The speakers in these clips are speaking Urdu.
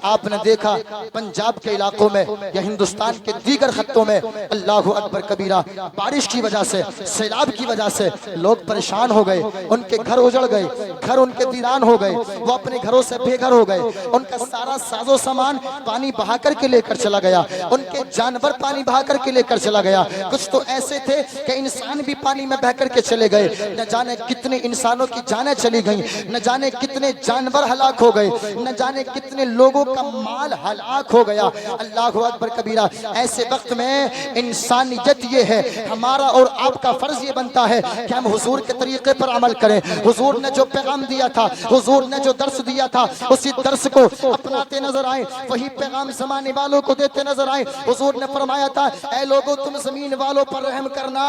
آپ نے دیکھا پنجاب کے علاقوں میں یا ہندوستان کے دیگر خطوں میں اللہ اکبر کبیرہ بارش کی وجہ سے، سیلاب کی وجہ سے لوگ پریشان ہو گئے، ان کے گھر اجڑ گئے، گھر ان کے ویران ہو گئے، وہ اپنے گھروں سے بے گھر ہو گئے، ان کا سارا ساز و سامان پانی بہا کر کے لے کر چلا گیا، ان کے جانور پانی بہا کر کے لے کر چلا گیا، کچھ تو ایسے تھے کہ انسان بھی پانی میں بہ کر کے چلے گئے، نہ جانے کتنے انسانوں کی جانیں چلی گئیں، نہ جانے کتنے جانور ہلاک ہو گئے، نہ جانے کتنے لوگوں کا مال ہلاک ہو گیا۔ اللہ اکبر کبیرہ، ایسے وقت میں انسانیت یہ ہے، ہمارا اور آپ کا فرض یہ بنتا ہے کہ ہم حضور کے طریقے پر عمل کریں۔ حضور نے جو پیغام دیا تھا، حضور نے جو درس دیا تھا، اسی درس کو اپناتے نظر آئیں، وہی پیغام زمانے والوں کو دیتے نظر آئیں۔ حضور نے فرمایا تھا اے لوگو تم زمین والوں پر رحم کرنا،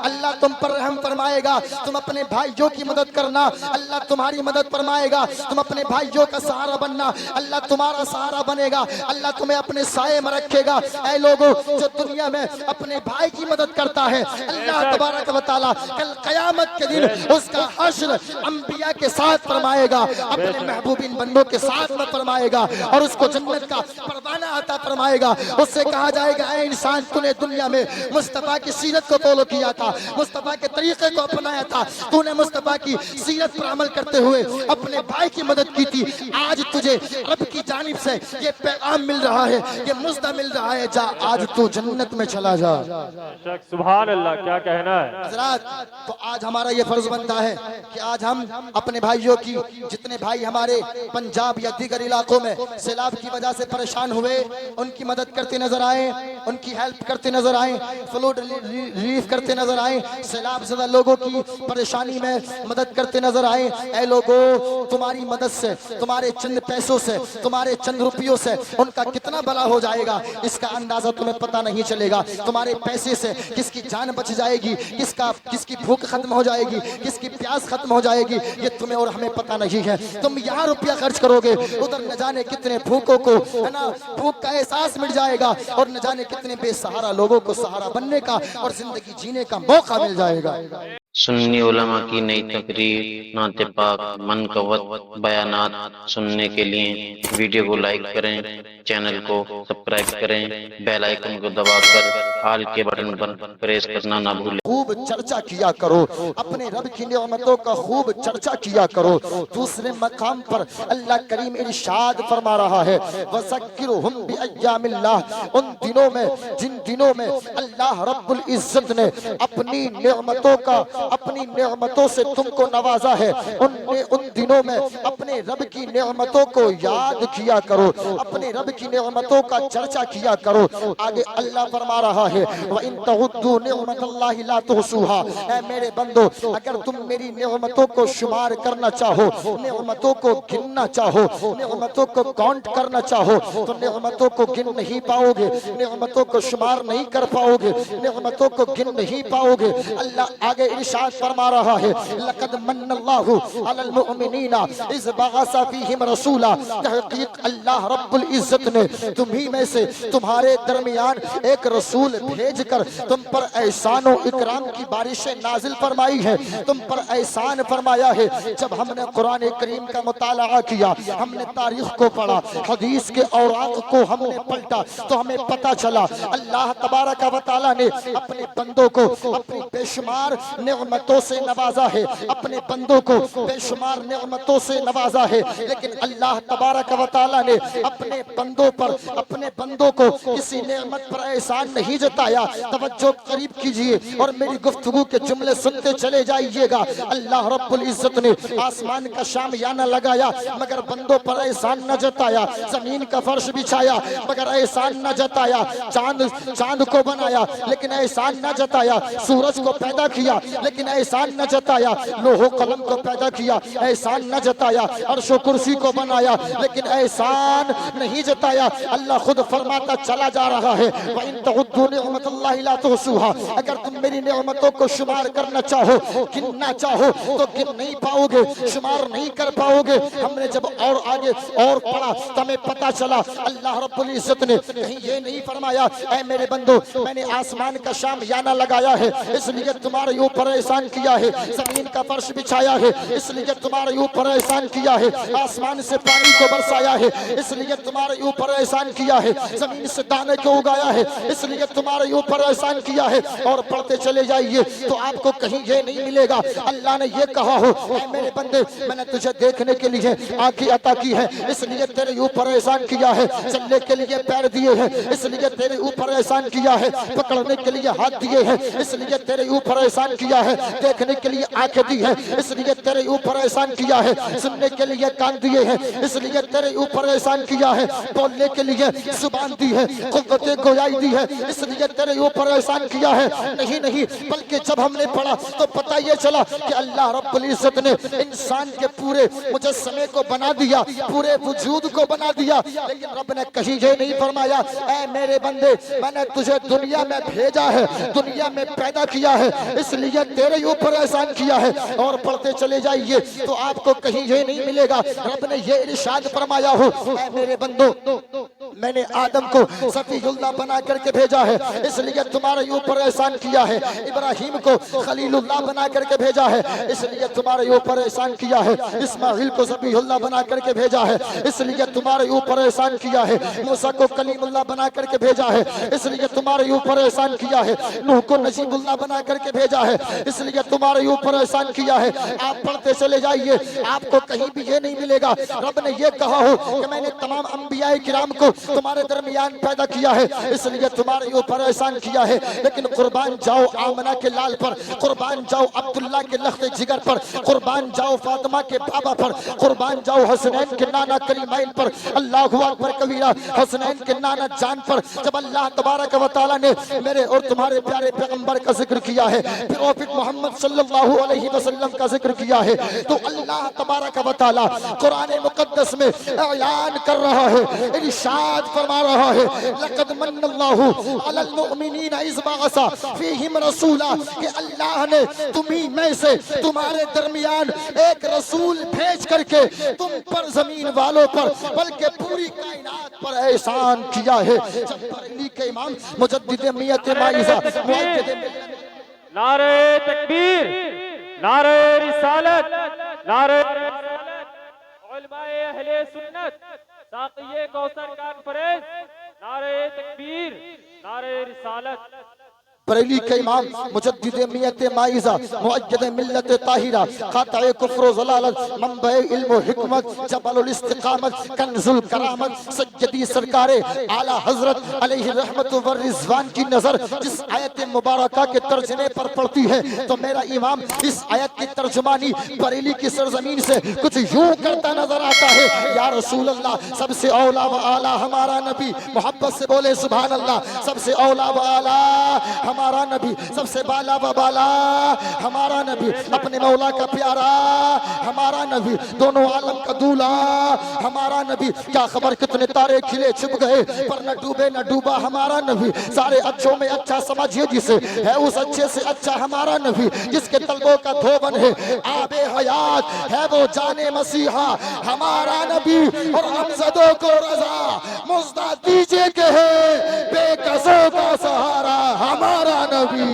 اللہ تم پر رحم فرمائے گا، تم اپنے بھائیوں کی مدد کرنا، اللہ تمہاری مدد فرمائے گا، تم اپنے بھائیوں کا سہارا بننا، اللہ تمہارا سہارا بنے گا، اللہ تمہیں اپنے سائے میں رکھے گا۔ اے لوگو جو دنیا میں اپنے بھائی کی مدد کرتا ہے، اللہ تبارک و تعالی کل قیامت کے دن اس کا حشر انبیاء کے ساتھ فرمائے گا، اپنے محبوبین بندوں کے ساتھ میں فرمائے گا، اور اس کو جنت کا پروانہ عطا فرمائے گا۔ اس سے کہا جائے گا اے انسان، تو نے دنیا میں مصطفیٰ کی سیرت کو فالو کیا تھا، مصطفیٰ کے طریقے کو اپنایا تھا، تو نے مصطفیٰ کی سیرت پر عمل کرتے ہوئے اپنے بھائی کی مدد کی تھی، آج تجھے رب کی جانب سے یہ پیغام مل رہا ہے، یہ مژدہ مل رہا ہے، جا آج تو جنت میں چلا جا۔ سبحان اللہ، کیا کہنا ہے حضرات، تو آج ہمارا یہ فرض بنتا ہے کہ آج ہم اپنے بھائیوں کی، جتنے بھائی ہمارے پنجاب یا دیگر علاقوں میں سیلاب کی وجہ سے پریشان ہوئے، ان کی مدد کرتے نظر آئیں، ان کی ہیلپ کرتے نظر آئیں، فلوڈ ریلیف کرتے نظر آئیں، سیلاب زدہ لوگوں کی پریشانی میں مدد کرتے نظر آئیں۔ اے لوگو تمہاری مدد سے، تمہارے چند پیسوں سے، تمہارے چند روپیوں سے ان کا کتنا بھلا ہو جائے گا اس کا اندازہ تمہیں پتہ نہیں چلے گا۔ تمہارے پیسے سے کس کی جان بچ جائے گی، کس کی بھوک ختم ہو جائے گی، کس کی پیاس ختم ہو جائے گی، یہ تمہیں اور ہمیں پتہ نہیں ہے۔ تم یہاں روپیہ خرچ کرو گے، ادھر نہ جانے کتنے بھوکوں کو ہے نا بھوک کا احساس مل جائے گا، اور نہ جانے کتنے بے سہارا لوگوں کو سہارا بننے کا اور زندگی جینے کا موقع مل جائے گا۔ سنی علماء کی نئی تقریر، نعت پاک، منقوت بیانات سننے کے لیے ویڈیو کو لائک کریں، چینل کو سبسکرائب کریں، بیل آئیکن کو دبا کر آل کے بٹن پر پریس کرنا نہ بھولیں۔ خوب چرچا کیا کرو، اپنے رب کی نعمتوں کا خوب چرچا کیا کرو۔ دوسرے مقام پر اللہ کریم ارشاد فرما رہا ہے وَذَكِّرْهُمْ بِأَيَّامِ اللَّهِ، ان دنوں میں جن دنوں میں اللہ رب العزت نے اپنی نعمتوں کا، اپنی نعمتوں سے تم کو نوازا ہے، ان دنوں میں اپنے رب کی نعمتوں کو یاد کیا کرو، اپنے رب کی نعمتوں کا چرچا کیا کرو۔ آگے اللہ فرما رہا ہے وَإِن تَعُدُّوا نِعْمَةَ اللَّهِ لَا تُحْصُوهَا، اے میرے بندو اگر تم میری نعمتوں کو شمار کرنا چاہو، نعمتوں کو گننا چاہو، نعمتوں کو کاؤنٹ کرنا چاہو تو نعمتوں کو گن نہیں پاؤ گے، نعمتوں کو شمار نہیں کر پاؤ گے، نعمتوں کو گن نہیں پاؤ گے۔ اللہ آگے ارشاد فرما رہا ہے لَقَدْ مَنَّ اللَّهُ عَلَى الْمُؤْمِنِينَ إِذْ بَعَثَ فِيهِمْ رَسُولًا، تحقیق اللہ رب العزت نے تمہیں میں سے تمہارے درمیان ایک رسول بھیج کر تم پر احسان و اکرام کی بارشیں نازل فرمائی ہے، تم پر احسان فرمایا ہے۔ جب ہم نے قرآن کریم کا مطالعہ کیا، ہم نے تاریخ کو پڑھا، حدیث کے اوراق کو ہم نے پلٹا، تو ہمیں پتہ چلا اللہ تبارک و تعالیٰ نے اپنے بندوں کو اپنی بے شمار نعمتوں سے نوازا ہے، اپنے بندوں کو بے شمار نعمتوں سے نوازا ہے، لیکن اللہ تبارک و تعالیٰ نے اپنے بندوں پر، اپنے بندوں کو کسی نعمت پر احسان نہیں جتایا۔ توجہ قریب کیجئے اور میری گفتگو کے جملے سنتے چلے جائیے گا۔ اللہ رب العزت نے آسمان کا شامیانہ لگایا مگر بندوں پر احسان نہ جتایا، زمین کا فرش بچھایا مگر احسان نہ جتایا، چاند کو بنایا لیکن احسان نہ جتایا، سورج کو پیدا کیا لیکن احسان نہ جتایا، لوح و قلم کو پیدا کیا احسان نہ جتایا، عرش و کرسی کو بنایا لیکن احسان نہیں جتایا۔ بتایا اللہ خود فرماتا چلا جا رہا ہے وَإِن تَعُدُّوا نِعْمَةَ اللَّهِ لَا تُحْصُوهَا، اگر تم میری نعمتوں کو شمار کرنا چاہو، گننا چاہو تو گن نہیں پاؤ گے، شمار نہیں کر پاؤ گے۔ ہم نے جب اور آگے اور پڑھا تو ہمیں پتا چلا اللہ رب العزت نے کہیں یہ نہیں فرمایا اے میرے بندو میں نے آسمان کا شامیانہ لگایا ہے اس لیے تمہارے اوپر احسان کیا ہے، زمین کا فرش بچھایا ہے اس لیے تمہارے اوپر احسان کیا ہے، آسمان سے پانی کو برسایا ہے اس لیے تمہارے اوپر احسان کیا ہے، زمین سے دانے کو اگایا ہے اس لیے تمہارے اوپر احسان کیا ہے۔ اور پڑھتے چلے جائیے تو آپ کو کہیں یہ نہیں ملے گا اللہ نے یہ کہا ہو اے میرے بندے میں نے تجھے دیکھنے کے لیے آنکھیں عطا کی ہے اس لیے تیرے اوپر احسان کیا ہے، چلنے کے لیے پیر دیے ہیں اس لیے تیرے اوپر احسان کیا ہے، پکڑنے کے لیے ہاتھ دیے ہیں اس لیے تیرے اوپر احسان کیا ہے، دیکھنے کے لیے آنکھیں دی ہیں اس لیے تیرے اوپر احسان کیا ہے، سننے کے لیے کان دیے ہیں اس لیے تیرے اوپر احسان کیا ہے، بولنے کے لیے زبان دی ہے، قوت گویائی دی ہے اس لیے تیرے اوپر احسان کیا ہے۔ نہیں بلکہ جب ہم نے پڑھا تو پتہ یہ چلا کہ اللہ رب العزت نے انسان کے پورے مجسمے کو بنا دیا، پورے وجود کو بنا دیا، لیکن رب نے کہیں یہ نہیں فرمایا اے میرے بندے میں نے تجھے دنیا میں بھیجا ہے، دنیا میں پیدا کیا ہے اس لیے تیرے اوپر احسان کیا ہے۔ اور پڑھتے چلے جائیے تو آپ کو کہیں یہ نہیں ملے گا رب نے یہ ارشاد فرمایا ہو اے میرے بندو میں نے آدم کو صفی اللہ بنا کر کے بھیجا ہے اس لیے تمہارے اوپر احسان کیا ہے، ابراہیم کو خلیل اللہ بنا کر کے بھیجا ہے اس لیے تمہارے اوپر احسان کیا ہے، اسماعیل کو ذبیح اللہ بنا کر کے بھیجا ہے اس لیے تمہارے اوپر احسان کیا ہے، موسیٰ کو کلیم اللہ بنا کر کے بھیجا ہے اس لیے تمہارے اوپر احسان کیا ہے، نوح کو نجیب اللہ بنا کر کے بھیجا ہے اس لیے تمہارے اوپر احسان کیا ہے۔ آپ پڑھتے چلے جائیے آپ کو کہیں بھی یہ نہیں ملے گا رب نے یہ کہا ہو کہ میں نے تمام انبیاء کرام کو تمہارے درمیان پیدا کیا ہے اس لیے تمہارے اوپر احسان کیا ہے، لیکن قربان جاؤ آمنہ کے لال پر، قربان جاؤ عبداللہ کے لخت جگر پر، قربان جاؤ فاطمہ کے بابا پر، قربان جاؤ حسنین کے نانا کریمین پر، اللہ اکبر کبیرہ، حسنین کے نانا جان پر۔ جب اللہ تبارک و تعالیٰ نے میرے اور تمہارے پیارے پیغمبر کا ذکر کیا ہے، پروفٹ محمد صلی اللہ علیہ وسلم کا ذکر کیا ہے، تو اللہ تبارک و تعالیٰ قرآن مقدس میں اعلان کر رہا ہے، ارشاد فرما رہا ہے لقد من اللہ علی المؤمنین اذ بعث فیہم رسولا، کہ اللہ نے تمہیں میں سے تمہارے درمیان ایک رسول بھیج کر کے تم پر زمین والوں پر بلکہ پوری کائنات پر احسان کیا ہے۔ جب بریلی کے امام مجدد میت مائزہ نعرہ تکبیر، نعرہ رسالت، نعرہ علماء اہل سنت، ساقیہ کوثر کانفرنس، نعرہ تکبیر، نعرہ رسالت۔ بریلی کے امام مجدد میت مائزہ مؤید ملت طاہرہ قاطع کفر و ضلالت منبع علم و حکمت جبل الاستقامت کنز الکرامت سیدی سرکار اعلیٰ حضرت علیہ رحمت و رضوان کی نظر جس آیت مبارکہ کے ترجمے پر پڑتی ہے تو میرا امام اس آیت کی ترجمانی بریلی کی سرزمین سے کچھ یوں کرتا نظر آتا ہے یا رسول اللہ سب سے اولا و اعلیٰ ہمارا نبی، محبت سے بولے سبحان اللہ، سب سے اولا و اعلیٰ ہمارا نبی، سب سے بالا و بالا ہمارا نبی، اپنے مولا کا پیارا ہمارا نبی، دونوں عالم کا دولا ہمارا نبی۔ کیا خبر کتنے تارے کھلے چھپ گئے پر نہ ڈوبے نہ ڈوبا ہمارا نبی، سارے اچھوں میں اچھا سمجھئے جسے ہے اس اچھے سے اچھا ہمارا نبی، جس کے طلبوں کا دھوبن ہے آب حیات ہے وہ جان مسیحا ہمارا نبی، اور امزدوں کو رضا مزدہ دیجئے کہ ہے بے قصوں کا سہارا ہمارا نبی۔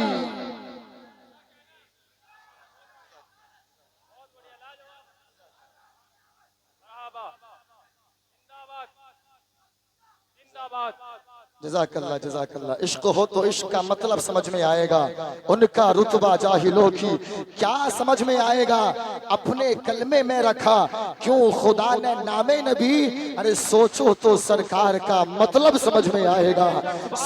جزاک اللہ جزاک اللہ۔ عشق ہو تو عشق کا مطلب سمجھ میں آئے گا، ان کا رتبہ جاہلوں کی کیا سمجھ میں آئے گا، اپنے کلمے میں رکھا کیوں خدا نے نام نبی، ارے سوچو تو سرکار کا مطلب سمجھ میں آئے گا،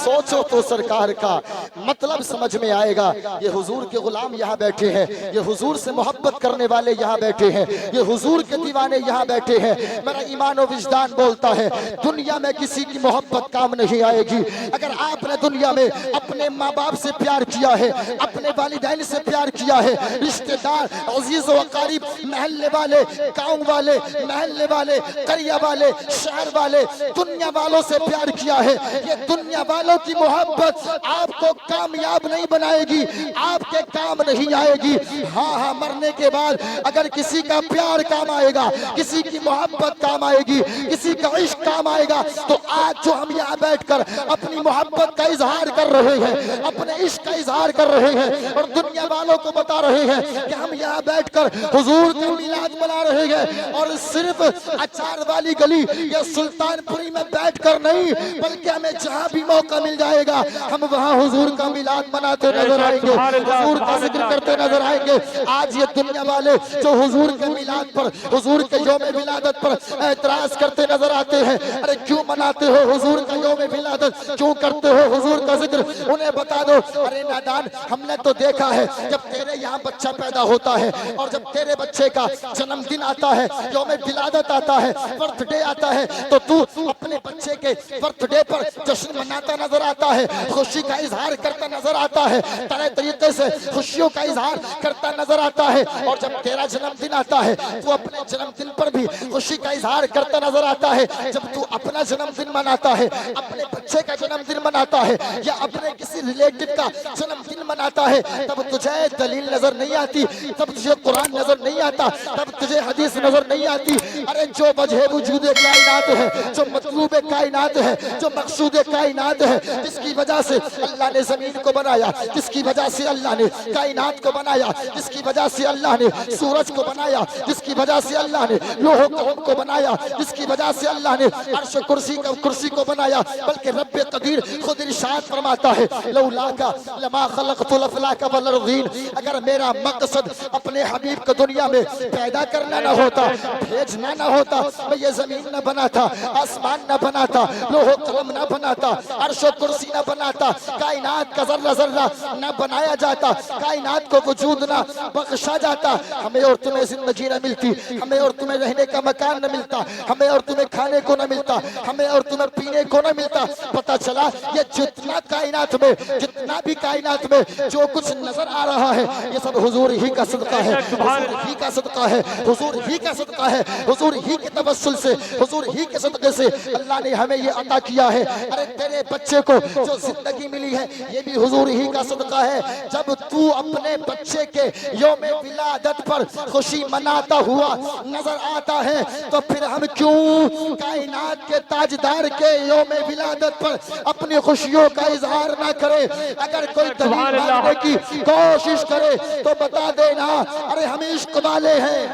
سوچو تو سرکار کا مطلب سمجھ میں آئے گا۔ یہ حضور کے غلام یہاں بیٹھے ہیں، یہ حضور سے محبت کرنے والے یہاں بیٹھے ہیں، یہ حضور کے دیوانے یہاں بیٹھے ہیں۔ میرا ایمان و وجدان بولتا ہے دنیا میں کسی کی محبت کام نہیں آئے گی۔ اگر آپ نے دنیا میں اپنے ماں باپ سے پیار کیا ہے، اپنے والدین سے پیار کیا ہے، رشتہ دار، عزیز و اقارب، محلے والے، گاؤں والے، محلے والے، قریہ والے، شہر والے، دنیا والوں سے پیار کیا ہے، یہ دنیا والوں کی محبت آپ کو کامیاب نہیں بنائے گی، آپ کے کام نہیں آئے گی۔ ہاں مرنے کے بعد اگر کسی کا پیار کام آئے گا، کسی کی محبت کام آئے گی، کسی کا عشق کام آئے گا، تو آج جو ہم یہاں بیٹھ کر اپنی محبت کا اظہار کر رہے ہیں، اپنے عشق کا اظہار کر رہے ہیں اور دنیا والوں کو بتا رہے ہیں کہ ہم یہاں بیٹھ کر حضور کا میلاد منا رہے ہیں، اور صرف اچار والی گلی یا سلطان پوری میں بیٹھ کر نہیں، بلکہ ہمیں جہاں بھی موقع مل جائے گا ہم وہاں حضور کا میلاد مناتے نظر آئیں گے، حضور کا ذکر کرتے نظر آئیں گے۔ آج یہ دنیا والے جو حضور کے میلاد پر، حضور کے یوم ولادت پر اعتراض کرتے نظر آتے ہیں، ارے کیوں مناتے ہو حضور کا یوم ولادت، کیوں کرتے ہو حضور کا ذکر، انہیں بتا دو ارے نادان، ہم نے تو دیکھا ہے جب تیرے یہاں بچہ پیدا ہوتا ہے اور جب تیرے بچے کا جنم دن آتا ہے، یوم ولادت آتا ہے، برتھ ڈے آتا ہے، تو تو اپنے بچے کے برتھ ڈے پر جشن مناتا نظر آتا ہے، خوشی کا اظہار کرتا نظر آتا ہے، طرح طریقے سے خوشیوں کا اظہار کرتا نظر آتا ہے، اور جب تیرا جنم دن آتا ہے تو اپنے جنم دن پر بھی خوشی کا اظہار کرتا نظر آتا ہے۔ جب تو اپنا جنم دن مناتا ہے، اپنے بچے کا جنم دن مناتا ہے یا اپنے کسی ریلیٹڈ کا جنم دن مناتا ہے، تب تجھے دلیل نظر نہیں آتی، تب تجھے قرآن نظر نہیں آتا، تب تجھے حدیث نظر نہیں آتی۔ ارے جو وجہ وجود کائنات ہے، جو مطلوب کائنات ہے، جو مقصود کائنات ہے، جس کی وجہ سے اللہ نے زمین کو بنایا، جس کی وجہ سے اللہ نے کائنات کو بنایا، جس کی وجہ سے اللہ نے سورج کو بنایا، جس کی وجہ سے اللہ نے لوح و قلم کو بنایا، جس کی وجہ سے اللہ نے عرش کرسی کو بنایا، بلکہ رب قدیر خود ارشاد فرماتا ہے لولاکا لما خلقت الافلاک والارضین، اگر میرا مقصد اپنے حبیب کو دنیا میں پیدا کرنا نہ ہوتا، بھیجنا نہ ہوتا، میں یہ زمین نہ بناتا، آسمان نہ بناتا، لوح و قلم نہ بناتا، عرش و کرسی نہ بناتا، کائنات کا ذرہ ذرہ نہ بنایا جاتا، کائنات کو وجود نہ بخشا جاتا، ہمیں اور تمہیں زندگی نہ ملتی، ہمیں اور تمہیں رہنے کا مکان نہ ملتا، ہمیں اور تمہیں کھانے کو نہ ملتا، ہمیں اور تمہیں پینے کو نہ ملتا۔ پتہ چلا یہ جتنا کائنات میں، جتنا بھی کائنات میں جو کچھ نظر آ رہا ہے، یہ سب حضور ہی کا صدقہ ہے، حضور ہی کا صدقہ ہے، حضور ہی کا صدقہ ہے، حضور ہی کے توسل سے، حضور ہی کے صدقے سے اللہ نے ہمیں یہ عطا کیا ہے۔ ارے تیرے بچے کو جو زندگی ملی ہے یہ بھی حضور ہی کا صدقہ ہے۔ جب تو اپنے بچے کے یوم ولادت پر خوشی مناتا ہوا نظر آتا ہے تو پھر ہم کیوں کائنات کے تاجدار کے یوم ولادت پر اپنی خوشیوں کا اظہار نہ کرے؟ اگر کوئی دلیل ماننے کی کوشش کرے تو بتا دینا ارے ہم عشق والے ہیں۔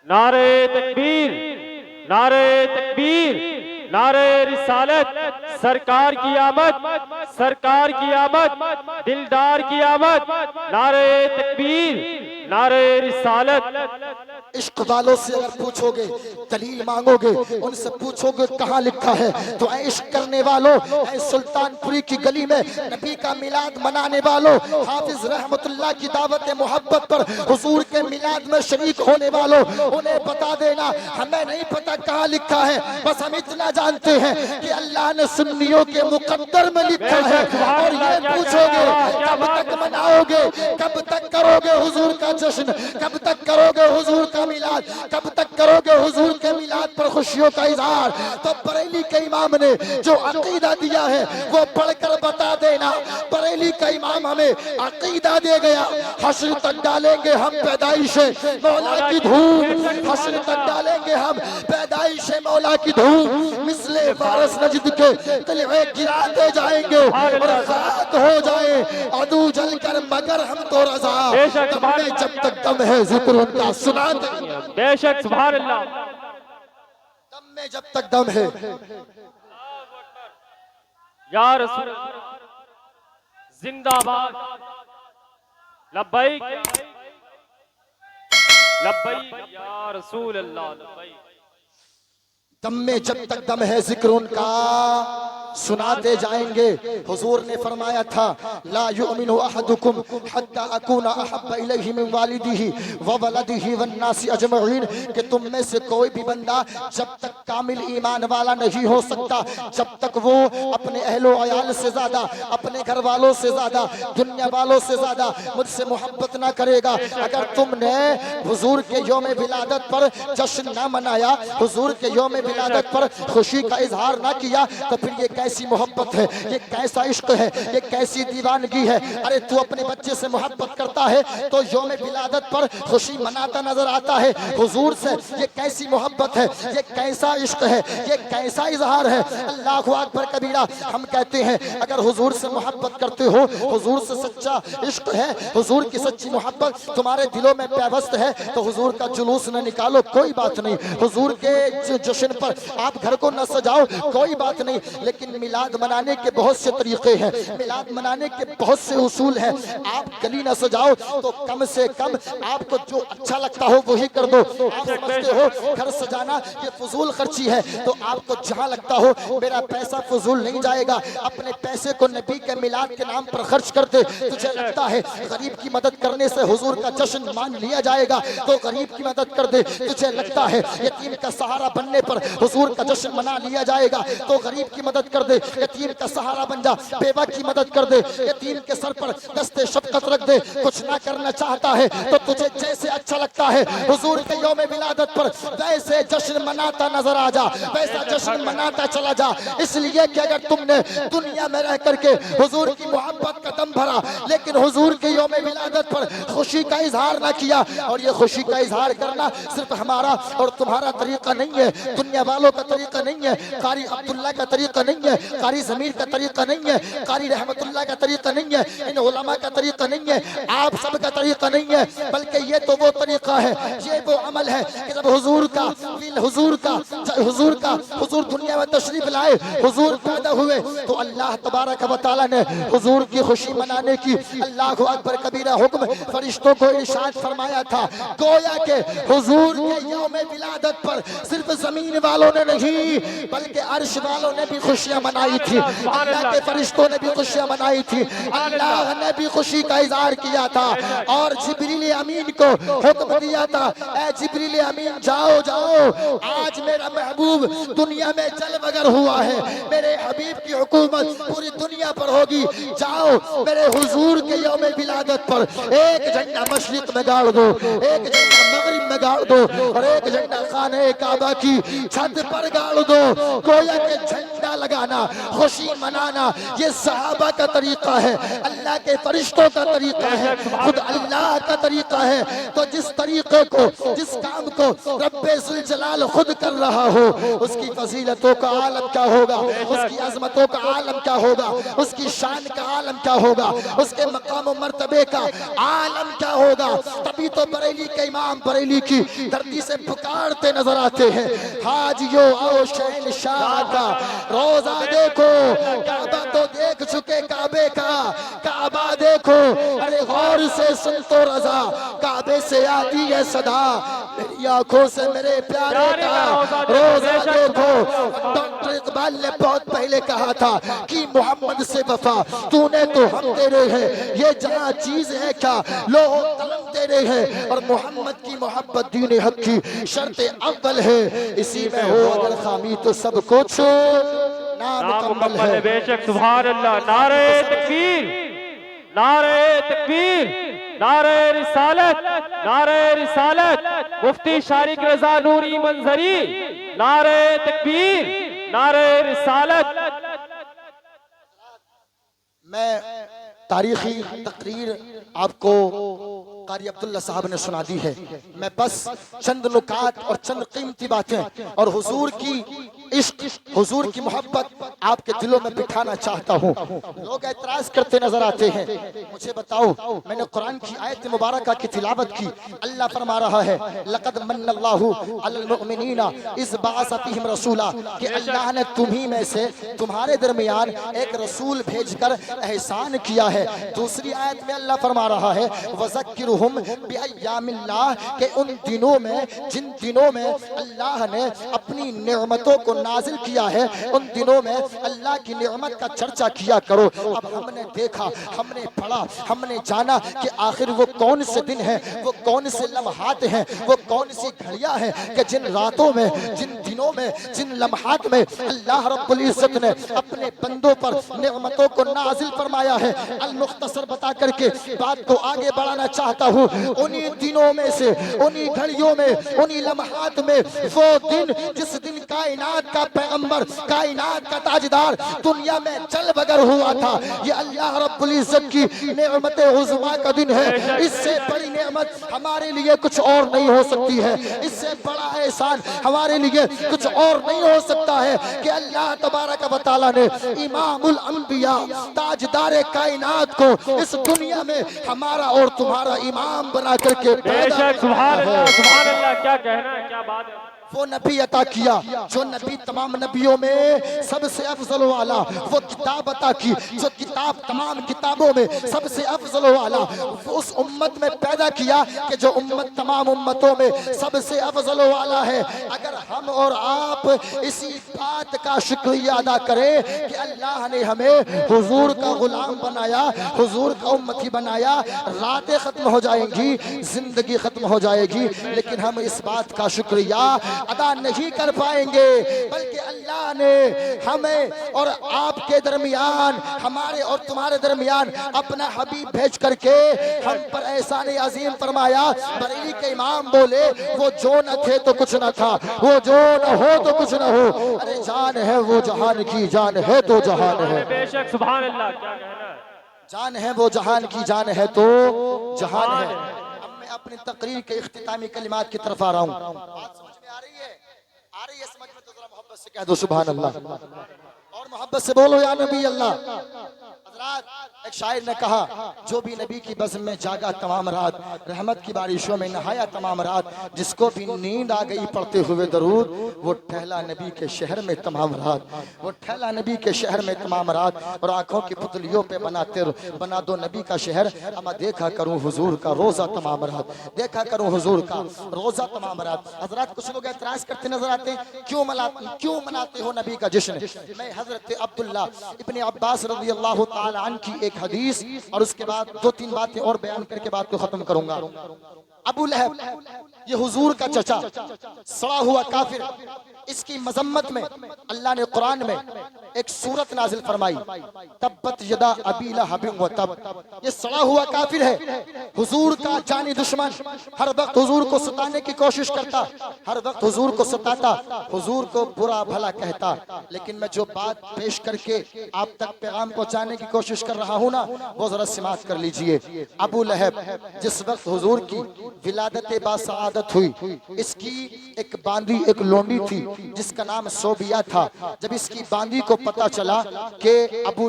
نعرہ تکبیر، نعرہ تکبیر، نعرہ رسالت، سرکار کی آمد، سرکار کی آمد، دلدار کی آمد، نعرہ تکبیر، نعرہ رسالت۔ عشق والوں سے اگر پوچھو گے، دلیل مانگو گے، ان سے پوچھو گے کہاں لکھا ہے، تو اے عشق کرنے والوں، اے سلطان پوری کی گلی میں نبی کا میلاد منانے والوں، حافظ رحمت اللہ کی دعوت محبت پر حضور کے میلاد میں شریک ہونے والوں، انہیں بتا دینا ہمیں نہیں پتا کہاں لکھا ہے، بس ہم اتنا جانتے ہیں کہ اللہ نے سنیوں کے مقدر میں لکھا ہے۔ اور یہ پوچھو گے کب تک مناؤ گے، کب تک کرو گے حضور کا جشن، کب تک کرو گے حضور کا میلاد، کب تک کرو گے حضور کے میلاد پر خوشیوں کا اظہار؟ تو بریلی کے امام نے جو عقیدہ دیا ہے وہ پڑھ کر بتا دینا۔ بریلی کا امام ہمیں عقیدہ دے گیا، حشر تک ڈالیں گے ہم پیدائش مولا کی دھوم، حشر تک ڈالیں گے ہم پیدائش مولا کی دھوم، مثل فارس نجد کے قلعے گراتے جائیں گے اور خاک ہو جائیں عدو جل کر مگر ہم تو رضا، دم میں جب تک دم ہے ذکر ان کا سنا دیں۔ بے شک سبحان اللہ، دم میں جب تک دم ہے۔ یا رسول زندہ باد، لبیک لبیک یا رسول اللہ، لبیک۔ دم میں جب تک دم ہے ذکر ان کا سناتے جائیں گے. حضور نے فرمایا تھا لا یؤمن احدکم حتی اکون احب الیہ من والدہ وولدہ والناس اجمعین، کہ تم میں سے کوئی بھی بندہ جب تک کامل ایمان والا نہیں ہو سکتا جب تک وہ اپنے اہل و عیال سے زیادہ، اپنے گھر والوں سے زیادہ، دنیا والوں سے زیادہ مجھ سے محبت نہ کرے گا. اگر تم نے حضور کے یوم ولادت پر جشن نہ منایا، حضور کے یوم ولادت پر خوشی کا اظہار نہ کیا، تو پھر یہ کیسی محبت ہے، یہ کیسا عشق ہے، یہ کیسی دیوانگی ہے. ارے تو اپنے بچے سے محبت کرتا ہے تو یوم ولادت پر خوشی مناتا نظر آتا ہے. حضور سے یہ کیسی محبت ہے، یہ کیسا عشق ہے، یہ کیسا اظہار ہے. اللہ اکبر کبیرہ. ہم کہتے ہیں اگر حضور سے محبت کرتے ہو، حضور سے سچا عشق ہے، حضور کی سچی محبت تمہارے دلوں میں پیوست ہے، تو حضور کا جلوس نہ نکالو، کوئی بات نہیں. حضور کے جشن پر آپ گھر کو نہ سجاؤ، کوئی بات نہیں. لیکن میلاد منانے کے بہت سے طریقے ہیں، میلاد منانے کے بہت سے اصول ہیں. آپ گلی نہ سجاؤ تو کم سے کم آپ کو جو اچھا لگتا ہو وہی کر دو. آپ سمجھتے ہو گھر سجانا یہ فضول خرچی ہے، تو آپ کو جہاں لگتا ہو میرا پیسہ فضول نہیں جائے گا، اپنے پیسے کو نبی کے میلاد کے نام پر خرچ کر دے. تجھے لگتا ہے غریب کی مدد کرنے سے حضور کا جشن مان لیا جائے گا تو غریب کی مدد کر دے. تجھے لگتا ہے یتیم کا سہارا بننے پر حضور کا جشن منا لیا جائے گا تو غریب کی مدد کر دے. یتیم کا سہارا بن جا، بیوہ کی مدد کر دے، یتیم کے سر پر دست شفقت رکھ دے. کچھ نہ کرنا چاہتا ہے تو تجھے جیسے اچھا لگتا ہے حضور کے یوم ولادت پر ویسے جشن مناتا نظر آ جا، ویسا جشن مناتا چلا جا. اس لیے کہ اگر تم نے دنیا میں رہ کر کے حضور کی محبت کا دم بھرا لیکن حضور کے یوم ولادت پر خوشی کا اظہار نہ کیا، اور یہ خوشی کا اظہار کرنا صرف ہمارا اور تمہارا طریقہ نہیں ہے، دنیا والوں کا طریقہ نہیں ہے، قاری عبداللہ کا طریقہ نہیں ہے، قاری ضمیر کا طریقہ نہیں ہے، قاری رحمت اللہ کا طریقہ نہیں ہے، ان علماء کا طریقہ نہیں ہے، آپ سب کا طریقہ نہیں ہے، بلکہ یہ تو وہ طریقہ ہے، یہ وہ عمل ہے کہ جب حضور دنیا میں تشریف لائے، حضور پیدا ہوئے، تو اللہ تبارک و تعالیٰ نے حضور کی خوشی منانے کی اللہ اکبر کبیرہ حکم فرشتوں کو ارشاد فرمایا تھا. گویا کہ حضور کے یوم ولادت پر صرف زمین والوں نے نہیں بلکہ عرش والوں نے بھی خوشیاں منائی تھی، اللہ کے فرشتوں نے بھی خوشیاں منائی تھی، اللہ نے بھی خوشی کا اظہار کیا تھا. اور جبریل امین کو حکم دیا تھا اے جبریل امین جاؤ جاؤ، آج میرا محبوب دنیا میں جل وگر ہوا ہے، میرے حبیب کی حکومت پوری دنیا پر ہوگی. جاؤ میرے حضور کے یوم ولادت پر ایک جھنڈا مشرق میں گاڑ دو، ایک جھنڈا مغرب میں گاڑ دو، اور ایک جھنڈا خانہ کعبہ کی چھت پر گاڑ دو. گویا کہ جھنڈا لگانا، خوشی منانا یہ صحابہ کا طریقہ ہے، اللہ کے فرشتوں کا طریقہ ہے، خود اللہ کا طریقہ ہے. تو جس طریقے کو، جس کام کو رب ذوالجلال خود کر رہا ہو، اس کی فضیلتوں کا عالم کیا ہوگا، اس کی عظمتوں کا عالم کیا ہوگا، اس کی شان کا عالم کیا ہوگا، اس کے مقام و مرتبے کا عالم کیا ہوگا. تبھی تو بریلی کے امام بریلی کی دھرتی سے پکارتے نظر آتے ہیں حاجیو آؤ شہنشاہ کا روزہ دیکھو، کعبہ تو دیکھ چکے کعبے کا، کعبہ دیکھو، ارے غور سے سن تو رضا، کعبے سے آتی ہے صدا، میری آنکھوں سے میرے پیارے کا روزہ دیکھو. ڈاکٹر اقبال نے بہت پہلے کہا تھا کہ محمد سے وفا تو نے تو ہم تیرے ہیں، یہ جہاں چیز ہے کیا لوہ قلم تیرے ہیں، اور محمد کی محبت دین حق کی شرط اول ہے، اسی میں ہو اگر خامی تو سب کچھ نامکمل ہے. بے شک سبحان اللہ. نعرہ تکبیر، نعرہ تکبیر، نعرہ رسالت، نعرہ رسالت، مفتی شارق رضا نوری منظری، نعرہ تکبیر، نعرہ رسالت. میں تاریخی تقریر آپ کو قاری عبداللہ صاحب نے سنا دی ہے، میں بس چند نکات اور چند قیمتی باتیں اور حضور کی عشق حضور کی محبت آپ کے دلوں میں بٹھانا چاہتا ہوں۔ لوگ اعتراض کرتے نظر آتے ہیں، مجھے بتاؤ، میں نے قرآن کی آیت مبارکہ کی تلاوت کی، اللہ فرما رہا ہے لقد من اللہ علی المؤمنین اذ بعث فیہم رسولا، کہ اللہ نے تمہیں میں سے تمہارے درمیان ایک رسول بھیج کر احسان کیا ہے۔ دوسری آیت میں اللہ فرما رہا ہے وذکرہم بایام اللہ، کہ ان دنوں میں جن دنوں میں اللہ نے اپنی نعمتوں کو نازل کیا ہے، ان دنوں میں اللہ کی نعمت کا چرچا کیا کرو۔ اب ہم نے دیکھا، ہم نے پڑھا، ہم نے جانا کہ آخر وہ کون سے دن ہیں، وہ کون سے لمحات ہیں، وہ کون سی گھڑیاں ہیں کہ جن راتوں میں، جن دنوں میں، جن لمحات میں اللہ رب العزت نے اپنے بندوں پر نعمتوں کو نازل فرمایا ہے۔ المختصر بتا کر کے بات کو آگے بڑھانا چاہتا ہوں، انہی دنوں میں سے، انہی گھڑیوں میں، انہی لمحات میں وہ دن جس دن کائنات کا پیغمبر، کائنات کا تاجدار دنیا میں چل بگر ہوا تھا، یہ اللہ رب العزت کی نعمت عظمیٰ کا دن ہے۔ اس سے بڑی نعمت ہمارے لیے کچھ اور نہیں ہو سکتی ہے، اس سے بڑا احسان ہمارے لیے کچھ اور نہیں ہو سکتا ہے کہ اللہ تبارک و تعالیٰ نے امام الانبیاء، تاجدار کائنات کو اس دنیا میں ہمارا اور تمہارا امام بنا کر کے بے شک، سبحان اللہ، سبحان اللہ، کیا کہنا ہے، کیا بات ہے۔ وہ نبی عطا کیا جو نبی تمام نبیوں میں سب سے افضل والا، وہ کتاب عطا کی جو کتاب تمام کتابوں میں سب سے افضل والا، اس امت میں پیدا کیا کہ جو امت تمام امتوں میں سب سے افضل والا ہے۔ اگر ہم اور آپ اسی بات کا شکریہ ادا کریں کہ اللہ نے ہمیں حضور کا غلام بنایا، حضور کا امتی بنایا، راتیں ختم ہو جائیں گی، زندگی ختم ہو جائے گی، لیکن ہم اس بات کا شکریہ ادا نہیں کر پائیں گے، بلکہ اللہ نے ہمیں اور آپ کے درمیان، ہمارے اور تمہارے درمیان اپنا حبیب بھیج کر کے ہم پر احسان عظیم فرمایا۔ بریلی کے امام بولے وہ جو نہ تھے تو کچھ نہ تھا، وہ جو نہ ہو تو کچھ نہ ہو، ارے جان ہے وہ جہان کی جان ہے تو جہان ہے۔ بے شک، سبحان اللہ، کیا کہنا ہے۔ جان ہے وہ جہان کی جان ہے تو جہان ہے۔ اب میں اپنی تقریر کے اختتامی کلمات کی طرف آ رہا ہوں۔ بات سمجھ میں آ رہی ہے سمجھ میں؟ تو ذرا محبت سے کہہ دو سبحان اللہ، اور محبت سے بولو یا نبی اللہ۔ حضرات، ایک شاعر نے کہا جو بھی نبی کی بزم میں جاگا تمام رات، رحمت کی بارشوں میں نہایا تمام رات، جس کو بھی نیند آ گئی پڑھتے ہوئے درود، وہ ٹھہلا نبی کے شہر میں تمام رات، وہ ٹھہلا نبی کے شہر میں تمام رات، اور آنکھوں کی پتلیوں پہ بنا دو نبی کا شہر، اما دیکھا کروں حضور کا روزہ تمام رات، دیکھا کروں حضور کا روزہ تمام رات۔ حضرات، کچھ لوگ اعتراض کرتے نظر آتے ہیں کیوں مناتے ہو نبی کا جشن؟ میں حضرت عبداللہ ابن عباس رضی اللہ تعالی عنہ کی ایک حدیث اور اس کے بعد دو تین باتیں اور بیان کر کے بات کو ختم کروں گا۔ ابو لہب، یہ حضور کا چچا، سڑا ہوا کافر، اس کی مذمت میں اللہ نے قرآن میں ایک سورت نازل فرمائی، تبت یدا ابی لہب و تب۔ یہ سڑا ہوا کافر ہے، حضور کا جانی دشمن، ہر وقت حضور کو ستانے کی کوشش کرتا، ہر وقت حضور کو ستاتا، حضور کو برا بھلا کہتا۔ لیکن میں جو بات پیش کر کے آپ تک پیغام پہنچانے کی کوشش کر رہا ہوں نا، وہ ذرا سماعت کر لیجئے۔ ابو لہب جس وقت حضور کی ولادت باسعادت ہوئی، اس کی ایک باندی، ایک لونڈی تھی جس کا نام صوبیہ تھا۔ جب اس کی باندی کو پتا چلا کہ ابو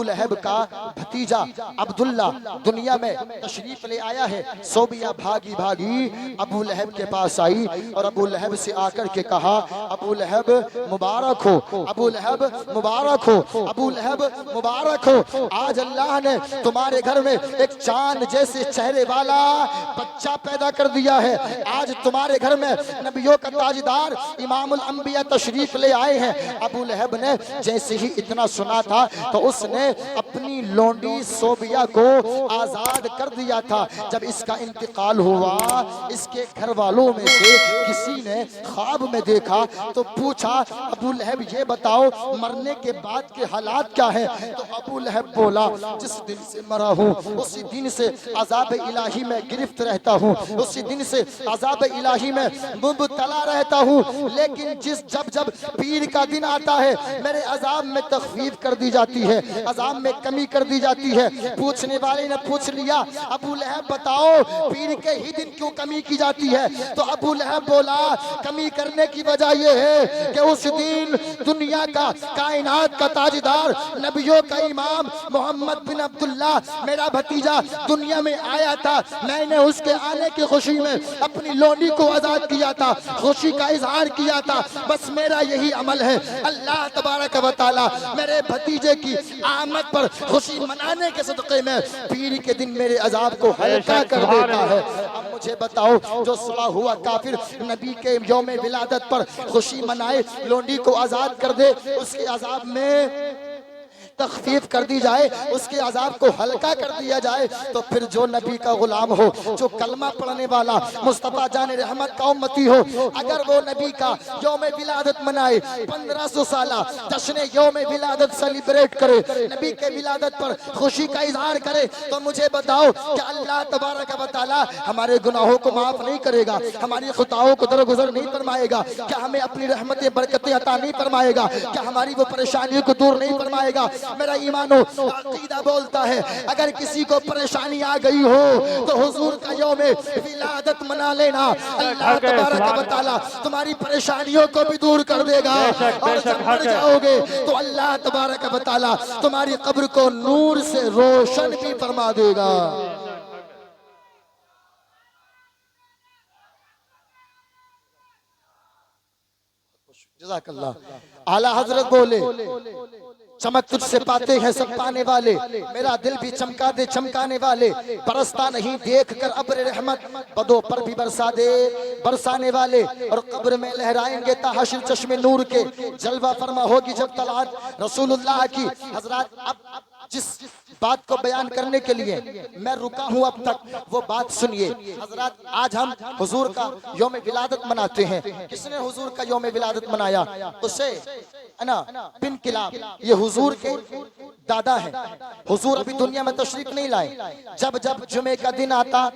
لہب کا بھتیجا عبداللہ دنیا میں تشریف لے آیا ہے، صوبیہ بھاگی ابو لہب کے پاس آئی اور ابو لہب سے آ کر کے کہا ابو لہب مبارک ہو، ابو لہب مبارک ہو، ابو لہب مبارک ہو، آج اللہ نے تمہارے گھر میں ایک چاند جیسے چہرے والا بچہ پیدا کر دیا ہے، آج تمہارے گھر میں نبیوں کا تاجدار امام الانبیاء تشریف لے آئے ہیں۔ ابو لہب نے جیسے ہی اتنا سنا تھا تو اس نے اپنی لونڈی صوبیہ کو آزاد کر دیا تھا۔ جب اس کا انتقال ہوا، اس کے گھر والوں میں سے کسی نے خواب میں دیکھا تو پوچھا ابو لہب یہ بتاؤ مرنے کے بعد کے حالات کیا ہیں؟ تو ابو لہب بولا جس دن سے مرا ہوں اسی دن سے عذاب الہی میں گرفت رہتا ہوں، اسی دن سے عذاب الہی میں مبتلا رہتا ہوں، لیکن جب پیر کا دن آتا ہے میرے عذاب میں تخفیف کر دی جاتی ہے، عذاب میں کمی کر دی جاتی ہے۔ پوچھنے والے نے پوچھ لیا ابو لہب بتاؤ پیر کے ہی دن کیوں کمی کی جاتی ہے؟ تو ابو لہب بولا کمی کرنے کی وجہ یہ ہے کہ اس دن دنیا کا کائنات کا تاجدار نبیوں کا امام محمد بن عبداللہ میرا بھتیجا دنیا میں آیا تھا، میں نے اس کے آنے کی خوشی میں اپنی لونڈی کو آزاد کیا تھا، خوشی کا اظہار کیا تھا، بس میرا یہی عمل ہے۔ اللہ تبارک و تعالی میرے بھتیجے کی آمد پر خوشی منانے کے صدقے میں پیر کے دن میرے عذاب کو ہلکا کر دیتا ہے۔ اب مجھے بتاؤ جو صلح ہوا کافر نبی کے یوم ولادت پر خوشی منائے، لونڈی کو آزاد کر دے، اس کے عذاب میں تخفیف کر دی جائے، اس کے عذاب کو ہلکا کر دیا جائے، تو پھر جو نبی کا غلام ہو، جو کلمہ پڑھنے والا مصطفیٰ جان رحمت کا امتی ہو، اگر وہ نبی کا یوم ولادت منائے، 1500 سالہ جشن یوم ولادت سیلیبریٹ کرے، نبی کے ولادت پر خوشی کا اظہار کرے، تو مجھے بتاؤ کہ اللہ تبارک و تعالی ہمارے گناہوں کو معاف نہیں کرے گا، ہماری خطاؤں کو درگزر نہیں فرمائے گا، کیا ہمیں اپنی رحمتیں برکتیں عطا نہیں فرمائے گا، کیا ہماری وہ پریشانیوں کو دور نہیں فرمائے گا؟ میرا ایمان و عقیدہ بولتا ہے اگر کسی کو پریشانی آ گئی ہو تو حضور کا یوم ولادت منا لینا، اللہ تبارک و تعالی تمہاری پریشانیوں کو بھی دور کر دے گا، اور جب مر جاؤ گے تو اللہ تبارک و تعالی تمہاری قبر کو نور سے روشن بھی فرما دے گا۔ جزاک اللہ۔ اعلیٰ حضرت بولے چمک تجھ سے پاتے ہیں سب پانے والے، میرا دل بھی چمکا دے چمکانے والے، برستا نہیں دیکھ کر ابر رحمت، بدوں پر بھی برسا دے برسانے والے، اور قبر میں لہرائیں گے تا حشر چشم نور کے، جلوہ فرما ہوگی جب طلعت رسول اللہ کی۔ حضرات اب جس بات کو بیان کرنے کے لیے میں رکا ہوں اب تک وہ بات سنیے۔ حضرات آج ہم حضور کا یوم ولادت مناتے ہیں، کس نے حضور کا یوم ولادت منایا؟ اسے انا بن کلاب، یہ حضور کے دادا ہیں، حضور ابھی دنیا میں تشریف نہیں لائے، جب جب جمعے کا دن آتا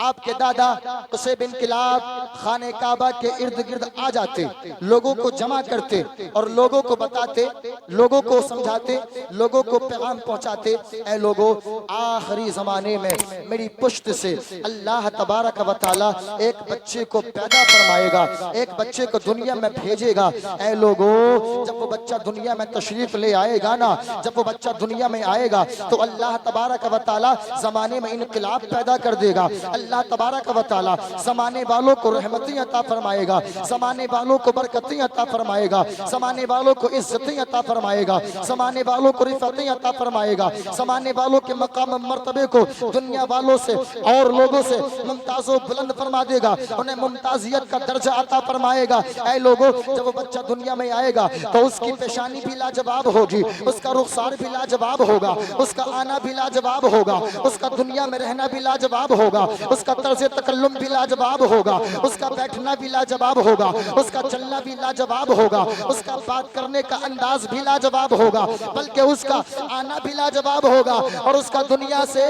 آپ کے دادا اسے بن کلاب خانہ کعبہ کے ارد گرد آ جاتے، لوگوں کو جمع کرتے اور لوگوں کو بتاتے، لوگوں کو سمجھاتے، لوگوں کو پیغام پہنچاتے، اے لوگوں آخری زمانے میں میری پشت سے اللہ تبارک و تعالی ایک بچے کو پیدا فرمائے گا، ایک بچے کو دنیا میں بھیجے گا، اے لوگوں جب وہ بچہ دنیا میں تشریف لے آئے گا نا، جب وہ بچہ دنیا میں آئے گا تو اللہ تبارک و تعالی زمانے میں انقلاب پیدا کر دے گا، اللہ تبارک و تعالی زمانے والوں کو رحمتیں عطا فرمائے گا، زمانے والوں کو برکتیں عطا فرمائے گا، زمانے والوں کو عزتیں عطا فرمائے گا، زمانے والوں کو رفعتیں عطا فرمائے گا، زمانے والوں کے مقام مرتبے کو دنیا والوں سے اور لوگوں سے ممتاز و بلند فرما دے گا، انہیں ممتازیت کا درجہ عطا فرمائے گا۔ اے لوگوں جب وہ بچہ دنیا میں آئے گا تو اس کی پیشانی بھی لاجواب ہوگی، اس کا رخسار بھی لاجواب ہوگا، اس کا آنا بھی لاجواب ہوگا، اس کا دنیا میں رہنا بھی لاجواب ہوگا، اس کا طرز تکلم بھی لاجواب ہوگا، اس کا بیٹھنا بھی لاجواب ہوگا، اس کا چلنا بھی لاجواب ہوگا، اس کا بات کرنے کا انداز بھی لاجواب ہوگا، بلکہ اس کا آنا بھی لاجواب ہوگا اور اس کا دنیا سے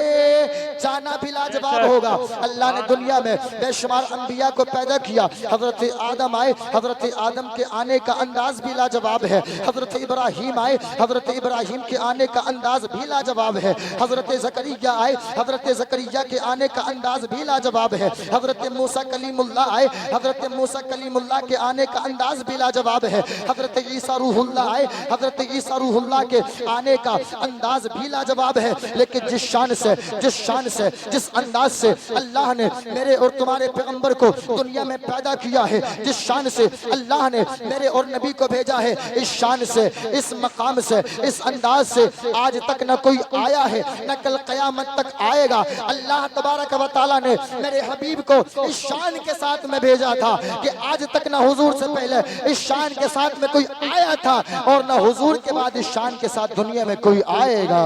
جانا بھی لاجواب ہوگا۔ اللہ نے دنیا میں بے شمار انبیاء کو پیدا کیا، حضرت آدم آئے، حضرت آدم کے آنے کا انداز بھی لاجواب ہے، حضرت ابراہیم آئے، حضرت ابراہیم کے آنے کا انداز بھی لاجواب ہے، حضرت زکریا آئے، حضرت زکریا کے آنے کا انداز بھی لاجواب ہے، حضرت موسیٰ کلیم اللہ آئے، حضرت موسیٰ کلیم اللہ کے آنے کا انداز بھی لاجواب ہے، حضرت عیسیٰ روح اللہ آئے، حضرت عیسیٰ روح اللہ کے آنے کا انداز بھی لاجواب ہے، لیکن جس شان سے جس انداز سے اللہ نے میرے اور تمہارے پیغمبر کو دنیا میں پیدا کیا ہے، جس شان سے اللہ نے میرے اور نبی کو بھیجا ہے، اس شان سے، اس مقام سے، اس انداز سے آج تک نہ کوئی آیا ہے نہ کل قیامت تک آئے گا۔ اللہ تبارک و تعالیٰ نے میرے حبیب کو اس شان کے ساتھ میں بھیجا تھا کہ آج تک نہ حضور سے پہلے اس شان کے ساتھ میں کوئی آیا تھا اور نہ حضور کے بعد اس شان کے ساتھ دنیا میں کوئی آئے گا۔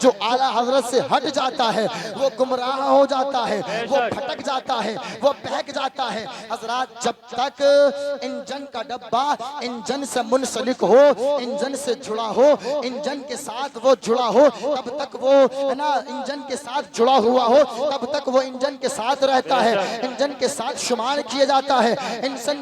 جو اعلیٰ حضرت سے ہٹ جاتا ہے، وہ گمراہ ہو جاتا ہے، وہ بھٹک جاتا ہے، وہ بہک جاتا ہے۔ حضرات جب تک انجن کا ڈبہ انجن سے منسلک ہو، انجن سے جڑا ہو، انجن کے ساتھ وہ جڑا ہو، تب تک وہ انجن کے ساتھ جڑا ہوا ہو، تب تک وہ انجن کے ساتھ رہتا ہے، انجن کے ساتھ شمار کیا جاتا ہے،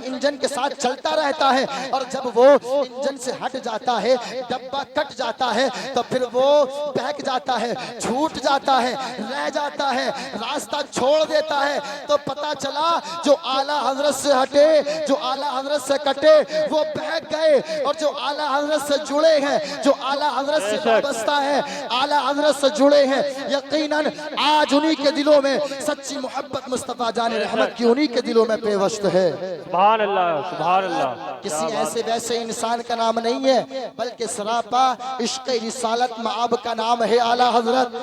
انجن کے ساتھ چلتا رہتا ہے۔ اور جب وہ انجن سے ہٹ جاتا ہے، ڈبہ کٹ جاتا ہے، تو پھر وہ بہک جاتا ہے، چھوٹ جاتا ہے، رہ جاتا ہے، راستہ چھوڑ دیتا ہے۔ تو پتا چلا جو اعلیٰ حضرت سے ہٹے، جو اعلیٰ حضرت سے کٹے، وہ بہک گئے، اور جو اعلیٰ حضرت سے جڑے ہیں، جو اعلیٰ حضرت سے وابستہ ہیں، اعلیٰ حضرت سے جڑے ہیں، یقیناً آج انہی کے دلوں میں سچی محبت مصطفیٰ جان رحمت کی انہی کے دلوں میں پیوست ہے۔ سبحان اللہ، سبحان اللہ۔ کسی ایسے ویسے انسان کا نام نہیں ہے، بلکہ سراپا عشق رسالت مآب کا نام ہے اعلیٰ حضرت۔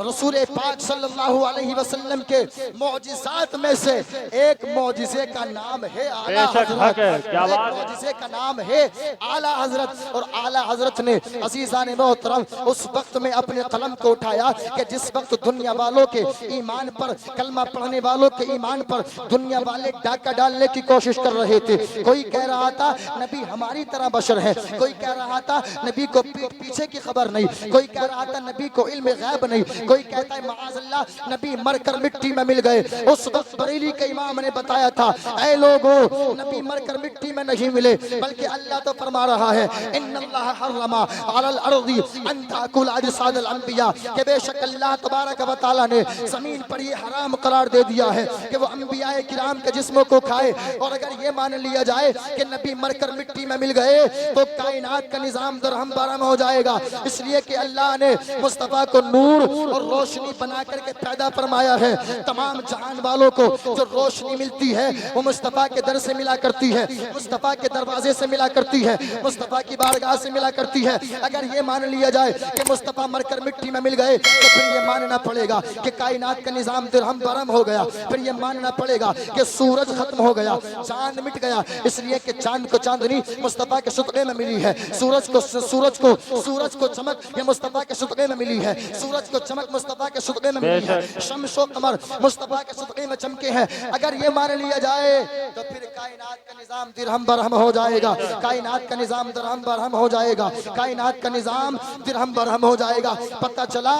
رسول پاک صلی اللہ علیہ وسلم کے معجزات میں سے ایک معجزے کا نام ہے اعلیٰ حضرت، ایک معجزے کا نام ہے اعلیٰ حضرت۔ اور اعلیٰ حضرت نے عزیزان محترم اس وقت میں اپنے قلم کو اٹھایا کہ جس وقت دنیا والوں کے ایمان پر، کلمہ پڑھنے والوں کے ایمان پر دنیا والے ڈاکہ ڈالنے کی کوشش کر رہے تھے۔ کوئی کہہ رہا تھا نبی ہماری طرح بشر ہے، کوئی کہہ رہا تھا نبی کو پیچھے کی خبر نہیں، کوئی کہہ رہا تھا نبی کو علم غیب نہیں، کوئی کہتا ہے معاذ اللہ نبی مر کر مٹی میں مل گئے۔ اس وقت بریلی کے امام نے بتایا تھا اے لوگو نبی مر کر مٹی میں نہیں ملے، بلکہ اللہ تو فرما رہا ہے ان اللہ حرم علی الارض ان تاکل اجساد الانبیاء، کہ بے شک اللہ تبارک و تعالی نے زمین پر یہ حرام قرار دے دیا ہے کہ وہ انبیاء کرام کے جسموں کو کھائے۔ اور اگر یہ مان لیا جائے کہ نبی مر کر مٹی میں مل گئے تو کائنات کا نظام درہم برہم ہو جائے گا، اس لیے کہ اللہ نے مصطفیٰ کو نور اور روشنی بنا کر کے پیدا فرمایا ہے۔ تمام جہان والوں کو جو روشنی ملتی ہے وہ مصطفیٰ کے در سے ملا کرتی ہے، مصطفیٰ کے دروازے سے ملا کرتی ہے، مصطفیٰ کی بارگاہ سے ملا کرتی ہے۔ اگر یہ مان لیا جائے کہ مصطفیٰ مر کر مٹی میں مل گئے تو پھر یہ ماننا پڑے گا کہ کائنات کا نظام درہم برہم ہو گیا، پھر یہ ماننا پڑے گا کہ سورج ختم ہو گیا، چاند مٹ گیا، اس لیے کہ چاند کو چاندنی مصطفیٰ کے صدقے میں ملی ہے، سورج کو چمک یہ مصطفیٰ کے صدقے میں ملی ہے، سورج کو چمک مصطفیٰ کے صدقے میں ملی ہے، شمس و قمر مصطفیٰ کے صدقے میں چمکے ہیں۔ اگر یہ مان لیا جائے تو پھر کائنات کا نظام درہم برہم ہو جائے گا، کائنات کا نظام درہم برہم ہو جائے گا، کائنات کا نظام درہم برہم ہو جائے گا۔ پتہ چلا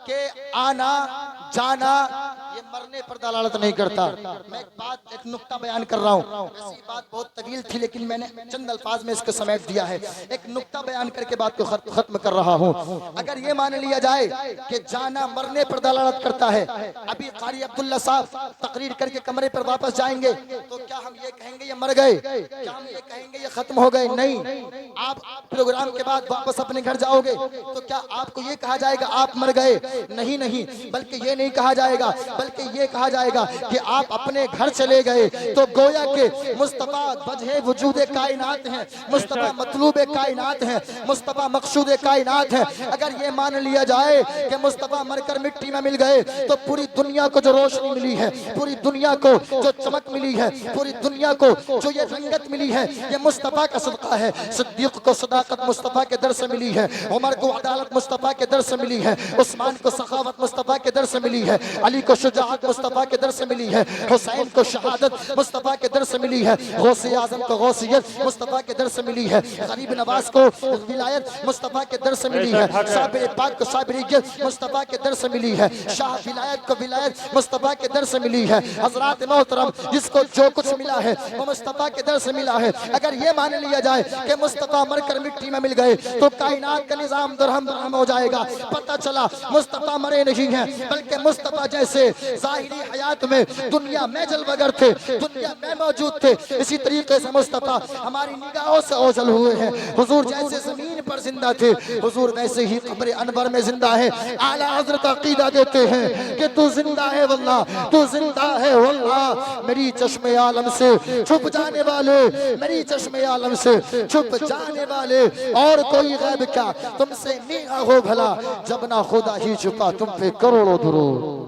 کہ آنا جانا یہ مرنے پر دلالت نہیں کرتا۔ میں ایک نقطہ بیان کر رہا ہوں، ایسی بات بہت طویل تھی لیکن میں نے چند الفاظ میں اس کو سمیٹ دیا ہے، ایک نقطہ بیان کر کے بات کو ختم کر رہا ہوں۔ اگر یہ مان لیا جائے کہ جانا مرنے پر دلالت کرتا ہے، ابھی قاری عبداللہ صاحب تقریر کر کے کمرے پر واپس جائیں گے تو کیا ہم یہ کہیں گے یہ مر گئے؟ کیا ہم یہ کہیں گے یہ ختم ہو گئے؟ نہیں۔ آپ پروگرام کے بعد واپس اپنے گھر جاؤ گے تو کیا آپ کو یہ کہا جائے گا آپ مر گئے؟ نہیں، بلکہ یہ نہیں کہا جائے گا، بلکہ یہ کہا جائے گا کہ آپ اپنے گھر چلے گئے۔ تو گویا کہ مصطفیٰ وجہ وجود کائنات ہیں، مصطفیٰ مطلوب کائنات ہیں، مصطفیٰ مقصود کائنات ہیں۔ اگر یہ مان لیا جائے کہ مصطفیٰ مر کر مٹی میں مل گئے تو پوری دنیا کو جو روشنی ملی ہے، پوری دنیا کو جو چمک ملی ہے، پوری دنیا کو جو یہ رنگت ملی ہے، یہ مصطفیٰ کا صدقہ ہے۔ صدیق کو صداقت مصطفیٰ کے در سے ملی ہے، عمر کو عدالت مصطفیٰ کے در سے ملی ہے، عثمان کو سخاوت مصطفیٰ کے در سے ملی ہے، علی کو شجاعت مصطفیٰ کے در سے ملی ہے، حسین کو شہادت مصطفیٰ کے در سے ملی ہے، غوث اعظم کو غوثیت مصطفیٰ کے در سے ملی ہے، غریب نواز کو ولایت مصطفیٰ کے در سے ملی ہے، صابر پاک کو صابریت مصطفیٰ کے در سے ملی ہے، شاہ ولایت کو ولایت مصطفیٰ کے در سے ملی ہے۔ حضرات محترم جس کو جو کچھ ملا ہے وہ مصطفیٰ کے در سے ملا ہے۔ اگر یہ مان لیا جائے کہ مصطفیٰ مر کر مٹی میں مل گئے تو کائنات کا نظام درہم برہم ہو جائے گا۔ پتہ چلا مصطفیٰ مرے نہیں ہیں، بلکہ مصطفیٰ جیسے ظاہری حیات میں دنیا میں جلوگر تھے، دنیا میں موجود تھے، اسی طریقے سے مصطفیٰ ہماری نگاہوں سے اوجھل ہوئے ہیں۔ حضور جیسے زمین پر زندہ تھے، حضور ویسے ہی قبر انور میں زندہ ہے۔ اعلیٰ حضرت عقیدہ دیتے ہیں کہ تو زندہ ہے واللہ، تو زندہ ہے واللہ، میری چشم عالم سے چھپ جانے والے، میری چشم عالم سے چھپ جانے والے، اور کوئی غیب کیا تم سے نیغا ہو بھلا، جب نہ خدا ہی چھپا تم پہ کروڑوں درود۔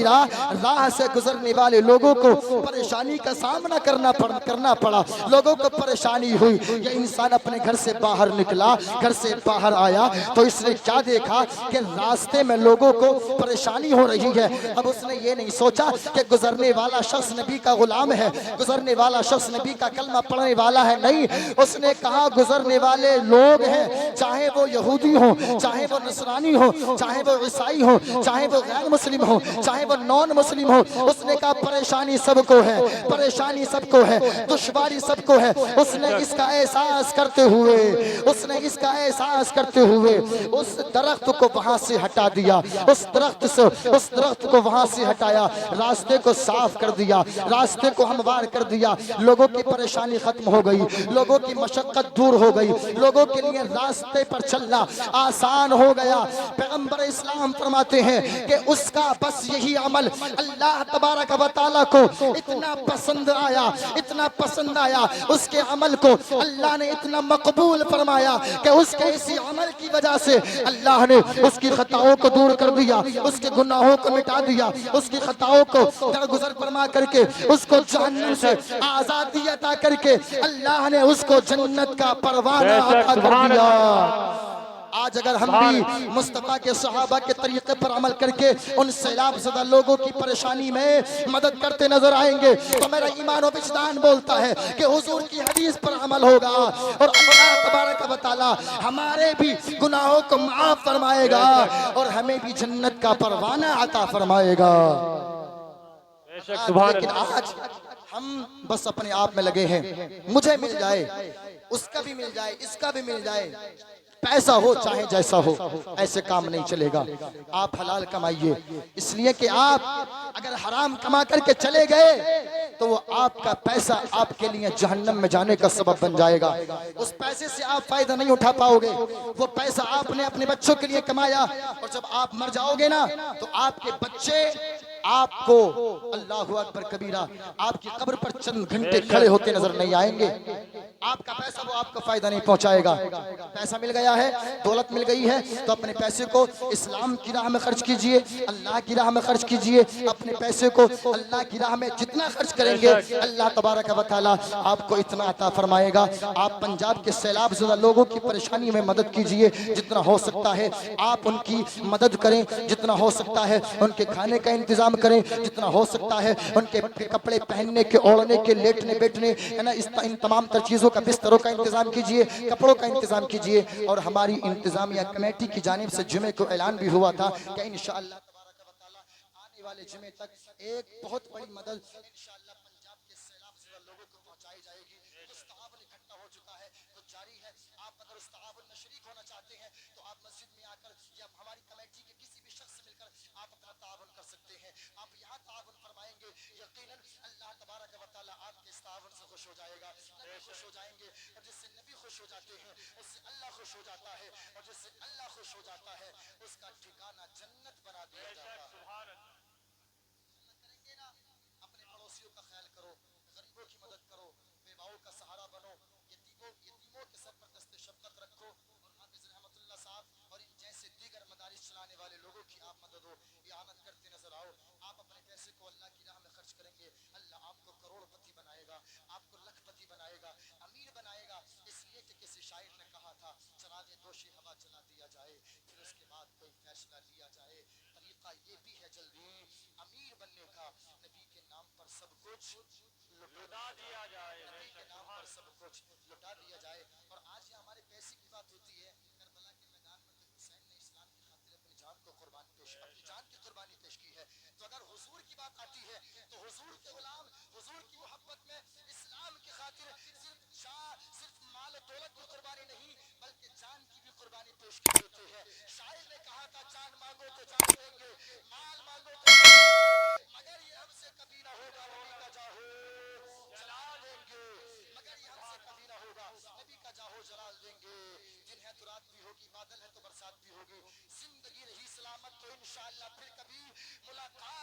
گرا، راہ سے گزرنے والے لوگوں کو پریشانی کا سامنا کرنا پڑا، لوگوں کو پریشانی ہوئی۔ یہ انسان اپنے گھر سے باہر نکلا، گھر سے باہر آیا تو اس نے کیا دیکھا کہ راستے میں لوگوں کو پریشانی ہو رہی ہے۔ اب اس نے یہ نہیں سوچا کہ گزرنے والا شخص نبی کا غلام ہے، گزرنے والا شخص نبی کا کلمہ پڑھنے والا ہے، نہیں، اس نے کہا گزرنے والے لوگ ہیں، چاہے وہ یہودی ہوں، چاہے وہ نصرانی ہوں، چاہے وہ عیسائی ہوں، چاہے وہ غیر مسلم ہوں، چاہے وہ نان مسلم ہوں، اس نے کہا پریشانی سب کو ہے، پریشانی سب کو ہے، دشواری سب کو ہے۔ اس نے اس کا احساس کرتے ہوئے، اس نے اس کا احساس کرتے ہوئے اس درخت کو وہاں سے ہٹا دیا، اس درخت کو وہاں سے ہٹایا، راستے کو صاف کر دیا، راستے کو ہموار کر دیا، لوگوں کی پریشانی ختم ہو گئی، لوگوں کی مشقت دور ہو گئی، لوگوں کے لیے راستے پر چلنا آسان ہو گیا۔ پیغمبر اسلام فرماتے ہیں کہ اس کا بس یہی عمل اللہ تبارک و تعالیٰ کو اتنا پسند آیا، اتنا پسند آیا، اس کے عمل کو اللہ نے اتنا مقبول فرمایا کہ اس کے اسی عمل کی وجہ سے اللہ نے اس کی خطاؤں کو دور کر دیا، اس کے گناہوں کو مٹا دیا، اس کی خطاؤں کو درگزر فرما کر کے اس کو جہنم سے آزادی عطا کر کے اللہ نے اس کو جنت کا پروانہ عطا کر دیا۔ آج اگر ہم بھی مصطفیٰ کے صحابہ کے طریقے پر عمل کر کے ان سیلاب زدہ لوگوں کی پریشانی میں مدد کرتے نظر آئیں گے تو میرا ایمان و وجدان بولتا ہے کہ حضور کی حدیث پر عمل ہوگا اور اللہ تبارک و تعالی ہمارے بھی گناہوں کو معاف فرمائے گا اور ہمیں بھی جنت کا پروانہ عطا فرمائے گا۔ لیکن آج ہم بس اپنے آپ میں لگے ہیں، مجھے مل جائے، اس کا بھی مل جائے، اس کا بھی مل جائے، پیسہ ہو چاہے جیسا ہو، ایسے کام نہیں چلے گا۔ آپ حلال کمائیے، اس لیے کہ آپ اگر حرام کما کر کے چلے گئے تو وہ آپ کا پیسہ آپ کے لیے جہنم میں جانے کا سبب بن جائے گا۔ اس پیسے سے آپ فائدہ نہیں اٹھا پاؤ گے، وہ پیسہ آپ نے اپنے بچوں کے لیے کمایا اور جب آپ مر جاؤ گے نا تو آپ کے بچے آپ کو اللہ اکبر کبیرہ آپ کی قبر پر چند گھنٹے کھڑے ہوتے نظر نہیں آئیں گے۔ آپ کا پیسہ وہ آپ کو فائدہ نہیں پہنچائے گا۔ پیسہ مل گیا ہے، دولت مل گئی ہے تو اپنے پیسے کو اسلام کی راہ میں خرچ کیجئے، اللہ کی راہ میں خرچ کیجئے۔ اپنے پیسے کو اللہ کی راہ میں جتنا خرچ کریں گے اللہ تبارک و تعالی آپ کو اتنا عطا فرمائے گا۔ آپ پنجاب کے سیلاب زدہ لوگوں کی پریشانی میں مدد کیجئے، جتنا ہو سکتا ہے آپ ان کی مدد کریں، جتنا ہو سکتا ہے ان کے کھانے کا انتظام کریں، جتنا ہو سکتا ہے ان کے کپڑے پہننے کے، اوڑھنے کے، لیٹنے بیٹھنے، ان تمام تر چیزوں کا، بستروں کا انتظام کیجئے، کپڑوں کا انتظام کیجئے۔ اور ہماری انتظامیہ کمیٹی کی جانب سے جمعے کو اعلان بھی ہوا تھا کہ انشاءاللہ تبارک و تعالی آنے والے جمعے تک ایک بہت بڑی مدد انشاءاللہ پنجاب کے سیلاب زدہ لوگوں کو پہنچائی جائے گی۔ کچھ تعاون اکٹھا ہو چکا ہے، کچھ جاری ہے۔ آپ اگر اس تعاون میں شریک ہونا چاہتے ہیں تو آپ مسجد میں آ کر یا ہماری کمیٹی کے کسی بھی شخص سے مل کر آپ اپنا تعاون کر سکتے ہیں۔ آپ یہاں تعاون فرمائیں گے، یقیناً اللہ تبارک و تعالی آپ کے اس تعاون سے خوش ہو جائے گا، نبی خوش ہو جائیں گے، اور جس سے نبی خوش ہو جاتے ہیں اس سے اللہ خوش ہو جاتا ہے، اور جس سے اللہ خوش ہو جاتا ہے اس کا ٹھکانہ جنت بنا دیا جاتا ہے۔ کریں گے نا، اپنے پڑوسیوں کا خیال کرو، غریبوں کی مدد کرو، بیواؤں کا سہارا بنو، یتیموں کے سر پر دست شفقت رکھو، اور حافظ رحمت اللہ صاحب اور ان جیسے دیگر مدارس چلانے والے لوگوں کی آپ مدد ہو، اعانت کرتے نظر آؤ۔ آپ اپنے پیسے کو اللہ کی راہ میں خرچ کریں گے، اللہ آپ کو کروڑ پتی بنائے گا، آپ کو لکھ پتی بنائے گا، امیر بنائے گا۔ اس لیے کہ کسی شاعر نے کہا تھا چراغ دوش ہوا چلا دیا جائے، پھر اس کے بعد کوئی فیصلہ لیا جائے۔ طریقہ یہ بھی ہے جلدی امیر بننے کا، نبی کے نام پر سب کچھ لٹا دیا جائے، نبی کے نام پر سب کچھ لٹا دیا جائے۔ اور آج یہ ہمارے پیسے کی بات ہوتی ہے، کربلا کے میدان میں تو حسین نے اسلام کی خاطر اپنی جان کی قربانی پیش کی ہے۔ تو اگر حضور کی بات آتی ہے تو حضور کے غلام حضور کی محبت میں اسلام کی خاطر صرف مال و دولت کی قربانی نہیں بلکہ جان کی بھی قربانی پیش کی دیتے ہیں۔ شاعر نے کہا تھا جان مانگو تو جان دیں گے، مال مانگو تو مال دیں گے، مگر یہ ہم سے کبھی نہ ہوگا نبی کا جاہو جلال دیں گے، مگر یہ ہم سے کبھی نہ ہوگا نبی کا جاہو جلال دیں گے۔ دن ہے تو رات بھی ہوگی، بادل ہے تو برسات بھی ہوگی، زندگی رہی سلامت تو انشاءاللہ پھر کبھی ملاقات